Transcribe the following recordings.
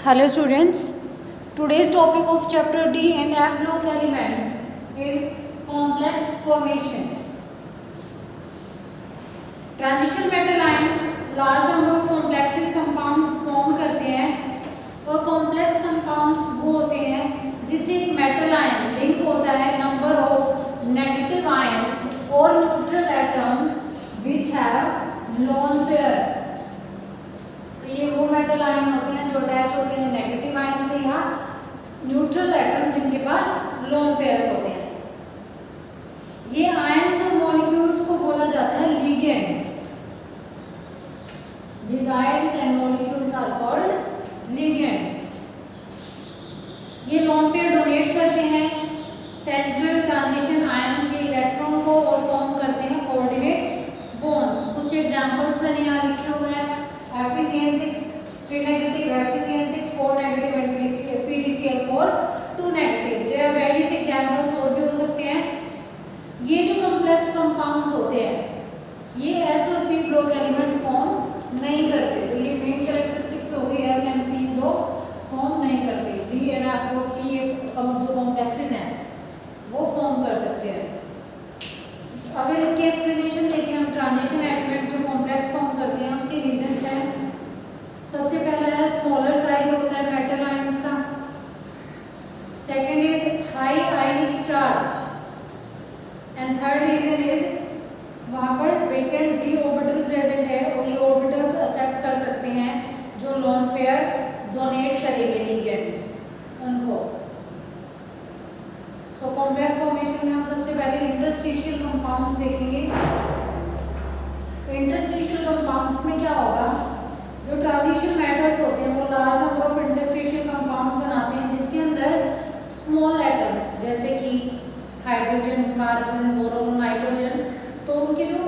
Hello students, today's topic of chapter D and F block elements is complex formation. Transition metal ions large number of complexes compound form करते हैं और complex compounds वो होते हैं जिससे एक metal ion link होता है number of negative ions or neutral atoms which have lone pair. तो ये वो मेटल आयन होते हैं जो अटैच होते हैं नेगेटिव आयन से या न्यूट्रल एटम जिनके पास लोन पेयर्स होते हैं. ये आयन्स और मॉलिक्यूल्स को बोला जाता है ligands. These ions and molecules are called ligands. ये लोन पेयर डोनेट करते हैं सेंट्रल ट्रांजिशन आयन के इलेक्ट्रॉन को और फॉर्म करते हैं कोऑर्डिनेट बॉन्ड्स. कुछ एग्जांपल्स मैंने यहाँ लिखे हुए हैं. FeCN6 3 negative, FeCN6 4 negative and PDCl4 2 negative. There are various examples और भी हो सकते हैं. ये जो कॉम्प्लेक्स कंपाउंड्स होते हैं ये S और P ब्लॉक एलिमेंट्स फॉर्म नहीं करते. तो ये मेन कैरेक्टरिस्टिक्स हो गई. S and P block form नहीं करते. D and F ब्लॉक की ये जो कॉम्प्लेक्सेस हैं वो फॉर्म कर सकते हैं. अगर इनके एक्सप्लेनेशन देखें हम ट्रांजिशन एलिमेंट जो कॉम्प्लेक्स फॉर्म करते हैं उसके रीजंस हैं. सबसे पहला है स्मॉलर साइज होता है मेटल आयंस का. Second is high ionic charge and third reason is वहाँ पर वेकेंट डी ऑर्बिटल प्रेजेंट है और ये ऑर्बिटल्स एक्सेप्ट कर सकते हैं जो लोन पेयर डोनेट करेंगे लिगेंड्स उनको. सो कॉम्प्लेक्स फॉर्मेशन में हम सबसे पहले इंटरस्टिशियल कंपाउंड्स देखेंगे. इंटरस्टिशियल कंपाउंड्स में क्या होगा, जो ट्रांजिशन मेटल्स होते हैं वो large number of interstitial compounds बनाते हैं जिसके अंदर स्मॉल एटम्स जैसे कि हाइड्रोजन, कार्बन, बोरोन, नाइट्रोजन, तो उनकी जो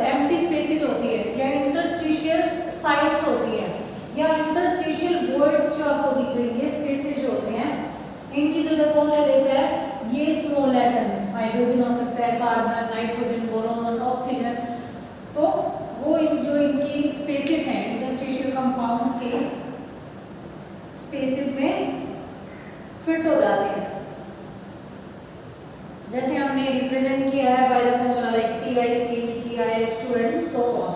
एम्प्टी स्पेसेस होती है या इंटरस्टिशियल साइट्स होती है या इंटरस्टिशियल वॉइड्स जो आपको दिख रही है ये स्पेसेस जो होते हैं इनकी जगह कौन ले लेता है, ये स्मॉल एटम्स. हाइड्रोजन हो सकता है, कार्बन, नाइट्रोजन, बोरोन, ऑक्सीजन. तो वो जो इनकी स्पेसेस हैं इंटरस्टिशियल कंपाउंड्स के स्पेसेस में फिट हो जाते हैं. जैसे हमने रिप्रेजेंट किया है by the formula like TIC, TiS2 and so on.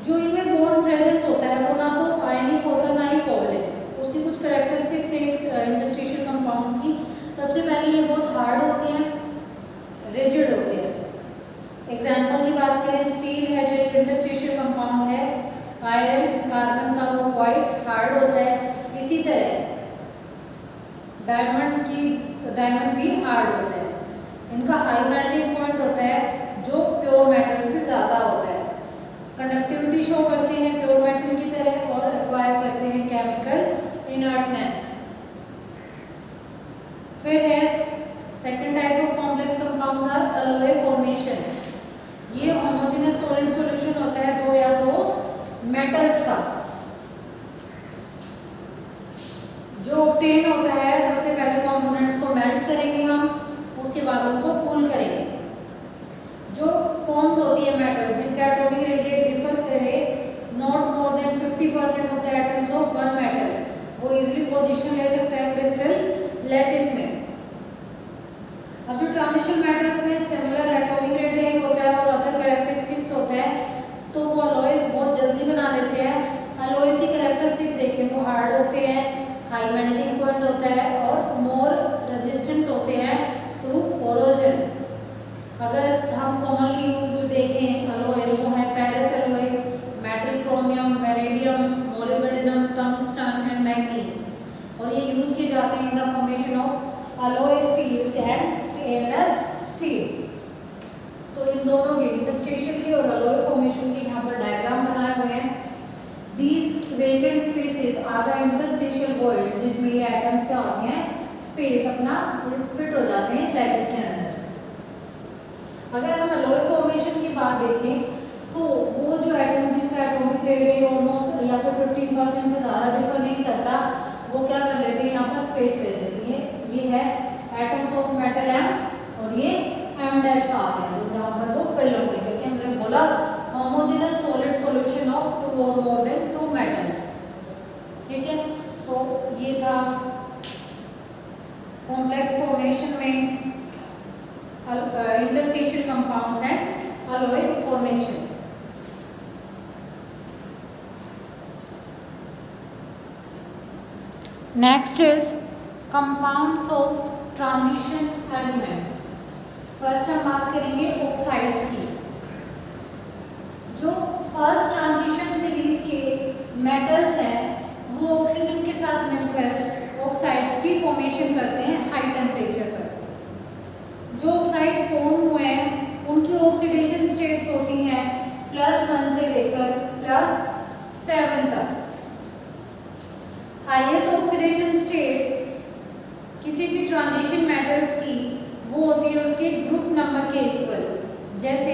जो इनमें बॉन्ड प्रेजेंट होता है वो ना तो आयनिक होता है ना ही कोवलेंट. उसकी कुछ कैरेक्टरिस्टिक्स हैं इंटरस्टिशियल कंपाउंड्स की. सबसे पहले ये बहुत हार्ड होते हैं, रिजिड होते हैं. एग्जाम्पल की बात करें, स्टील है जो एक इंटरस्टिशियल कंपाउंड है. आयरन, कार्बन का वो क्वाइट हार्ड होता है. इसी तरह डायमंड भी हार्ड होता है. इनका हाई मेल्टिंग पॉइंट होता है जो प्योर मेटल से ज़्यादा होता है. कंडक्टिविटी शो करते हैं प्योर मेटल की तरह और एक्वायर करते हैं केमिकल इनर्टनेस. फिर है second type of complex compounds are alloy formation. ये होमोजेनस सॉलिड सॉल्यूशन होता है दो या दो मेटल्स का. जो ऑब्टेन होता है सबसे पहले कंपोनेंट्स को मेल्ट करेंगे हम, उसके बाद उनको कूल करेंगे. जो फॉर्म्ड होती है मेटल्स जिनका एटॉमिक रेडियस डिफर करे not more than 50% of the atoms of one metal, वो इजीली पोजीशन ले सकता है क्रिस्टल लैटिस में. अब जो ट्रांजिशन मेटल्स में सिमिलर एटॉमिक रेडियस होता है और अदर कैरेक्टरिस्टिक्स होता है तो वो अलॉयज बहुत जल्दी बना लेते हैं. अलॉयज की कैरेक्टरिस्टिक्स देखें वो हार्ड होते हैं, हाई मेल्टिंग पॉइंट होता है और मोर रेजिस्टेंट होते हैं टू कोरोजन. अगर हम कॉमनली यूज्ड देखें अलॉयज वो है ferrous alloy, metal chromium, vanadium, molybdenum, tungsten and manganese. और ये यूज किए जाते हैं in the formation of alloy steels and stainless steel. तो इन दोनों के इंटरस्टिशियल के और अलॉय फॉर्मेशन के यहाँ पर डायग्राम बनाए हुए हैं. These vacant spaces are the interstitial voids जिसमें ये एटम्स क्या होते हैं स्पेस अपना फिट हो जाते हैं लैटिस के अंदर. अगर हम अलॉय फॉर्मेशन की बात देखें तो वो जो एटम जिनका एटॉमिक रेडियस ऑलमोस्ट या फिर 15% से ज़्यादा डिफर नहीं करता वो क्या कर लेते हैं यहाँ पर स्पेस ले लेते हैं. ये है एटम्स ऑफ मेटल M और ये M डैश का आ गया जो जहाँ पर वो फिल होंगे क्योंकि हमने बोला होमोजेनस सॉलिड सॉल्यूशन ऑफ 2 और more than next is compounds of transition elements. First हम बात करेंगे ऑक्साइड्स की। जो फर्स्ट ट्रांजिशन सीरीज के मेटल्स हैं वो ऑक्सीजन के साथ मिलकर ऑक्साइड्स की फॉर्मेशन करते हैं हाई टेम्परेचर पर। जो ऑक्साइड फॉर्म हुए हैं उनकी ऑक्सीडेशन स्टेट्स होती हैं +1 से लेकर +7 तक। हाईएस्ट ऑक्सीडेशन स्टेट किसी भी ट्रांजिशन मेटल्स की वो होती है उसके ग्रुप नंबर के इक्वल। जैसे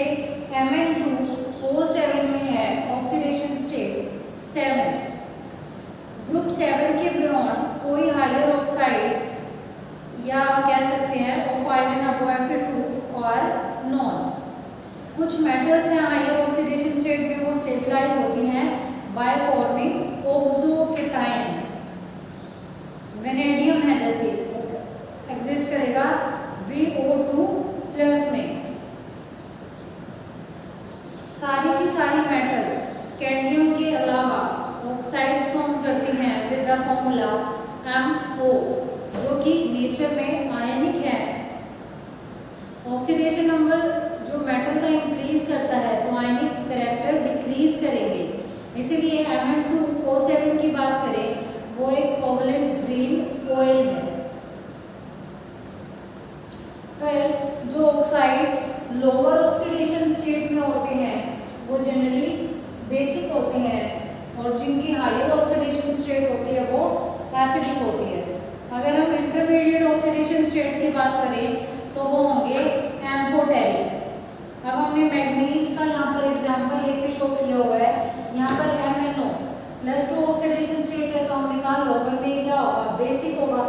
Mn2O7 में है ऑक्सीडेशन स्टेट 7। ग्रुप 7 के बियॉन्ड कोई हायर ऑक्साइड्स या कह सकते हैं ऑफ आयरन अबव Fe2 और नॉन। कुछ मेटल्स हैं हायर ऑक्सीडेशन स्टेट में वो स्टेबलाइज होती हैं बाय फॉर्मिंग ऑक्सोकेटायंस। वेनेडियम है जैसे एग्जिस्ट करेगा VO2+ में। सारी की सारी मेटल्स स्कैंडियम के अलावा ऑक्साइड्स फॉर्म करती हैं विद द फॉर्मूला MO, जो कि नेचर में आयनिक है। ऑक्सीडेशन नंबर जो मेटल का इंक्रीज करता है तो आयनिक कैरेक्टर डिक्रीज करेंगे। इसीलिए Mn2O7 की बात करें वो एक कोवलेंट ग्रीन ऑयल है। फिर जो ऑक्साइड्स लोअर ऑक्सीडेशन स्टेट में होते हैं वो जनरली बेसिक होते हैं और जिनकी हायर ऑक्सीडेशन स्टेट होती है वो एसिडिक होती है। अगर हम इंटरमीडिएट ऑक्सीडेशन स्टेट की बात करें तो वो होंगे एम्फोटेरिक। अब हमने मैग्नीज का यहाँ पर एग्जाम्पल लेके शो किया हुआ है। यहाँ पर MnO+2 ऑक्सीडेशन स्टेट है तो हमने कहा लोअर में क्या होगा बेसिक होगा,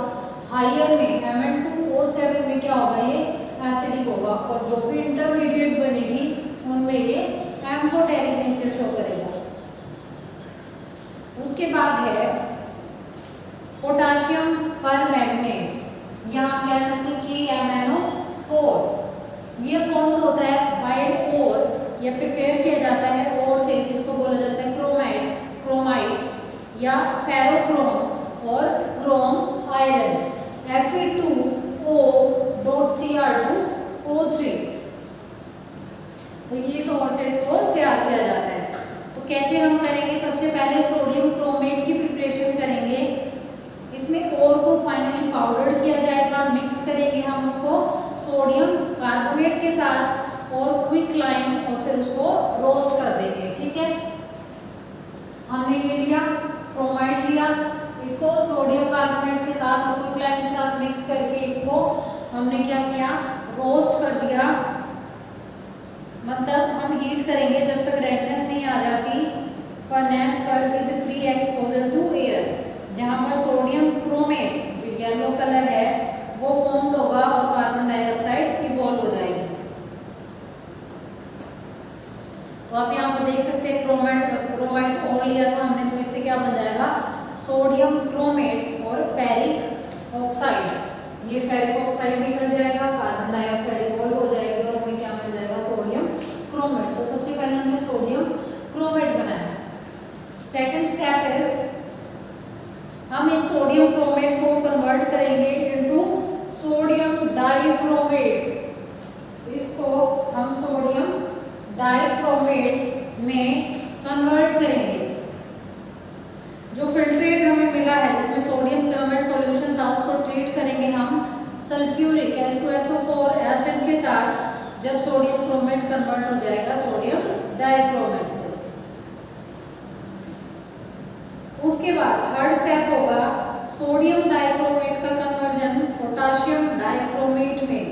हायर में Mn2O7 में क्या होगा ये एसिडिक होगा, और जो भी इंटरमीडिएट बनेगी उनमें ये एम्फोटेरिक नेचर शो करेगा। उसके बाद है पोटाशियम परमैंगनेट, यहाँ कह सकते हैं KMnO4। ये फॉर्म्ड होता है बाय ओर, या प्रिपेयर किया जाता है ओर से, जिसको बोला जाता है क्रोमाइट या फेरोक्रोम और क्रोम आयरन Fe2O.Cr2O3। तो ये सोर्स से इसको तैयार किया जाता है। तो कैसे हम करेंगे, सबसे पहले सोडियम क्रोमेट की प्रिपरेशन करेंगे। इसमें ओर को फाइनली पाउडर किया जाएगा, मिक्स करेंगे हम उसको सोडियम कार्बोनेट के साथ और क्विकलाइम, और फिर उसको रोस्ट कर देंगे। ठीक है, हमने ये लिया क्रोमाइट लिया, इसको सोडियम कार्बोनेट के साथ और क्विकलाइम के साथ मिक्स करके इसको हमने क्या किया, रोस्ट कर दिया। मतलब हम हीट करेंगे जब तक रेडनेस नहीं आ जाती फर्नेस पर with free exposure to air, जहाँ पर सोडियम क्रोमेट जो येलो कलर है वो फॉर्म्ड होगा और कार्बन डाइऑक्साइड इवॉल्व हो जाएगी। तो आप यहाँ पर देख सकते हैं क्रोमाइट और लिया था हमने, तो इससे क्या बन जाएगा सोडियम क्रोमेट और फेरिक ऑक्साइड। ये फेरिक ऑक्साइड निकल जाएगा, कार्बन डाइऑक्साइड इवॉल्व हो जाएगी और हमें क्या मिल जाएगा सोडियम क्रोमेट। तो सबसे पहले हमने सोडियम क्रोमेट बनाया। सेकंड स्टेप इज हम इस सोडियम क्रोमेट को कन्वर्ट करेंगे इनटू सोडियम डाइक्रोमेट। इसको हम सोडियम डाइक्रोमेट में कन्वर्ट करेंगे। जो फिल्ट्रेट हमें मिला है जिसमें सोडियम क्रोमेट सॉल्यूशन था उसको ट्रीट करेंगे हम सल्फ्यूरिक H2SO4 एसिड के साथ, जब सोडियम क्रोमेट कन्वर्ट हो जाएगा सोडियम डाइक्रोमेट से। उसके बाद थर्ड स्टेप होगा सोडियम डाइक्रोमेट का कन्वर्जन पोटाशियम डाइक्रोमेट में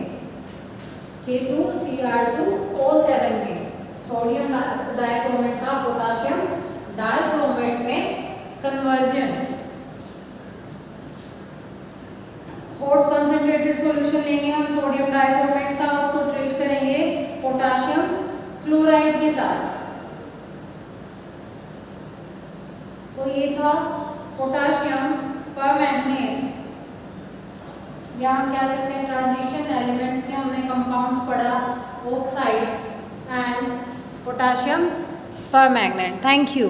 K2Cr2O7 में। सोडियम डाइक्रोमेट का पोटाशियम डाइक्रोमेट में कन्वर्जन। हॉट कंसंट्रेटेड सॉल्यूशन लेंगे हम सोडियम डाइक्रोमेट का, उसको ट्रीट करेंगे पोटाशियम क्लोराइड के साथ। तो ये था पोटाशियम परमैंगनेट, या हम कह सकते हैं ट्रांजिशन एलिमेंट्स के हमने कंपाउंड्स पढ़ा, oxides and potassium permanganate. Thank you.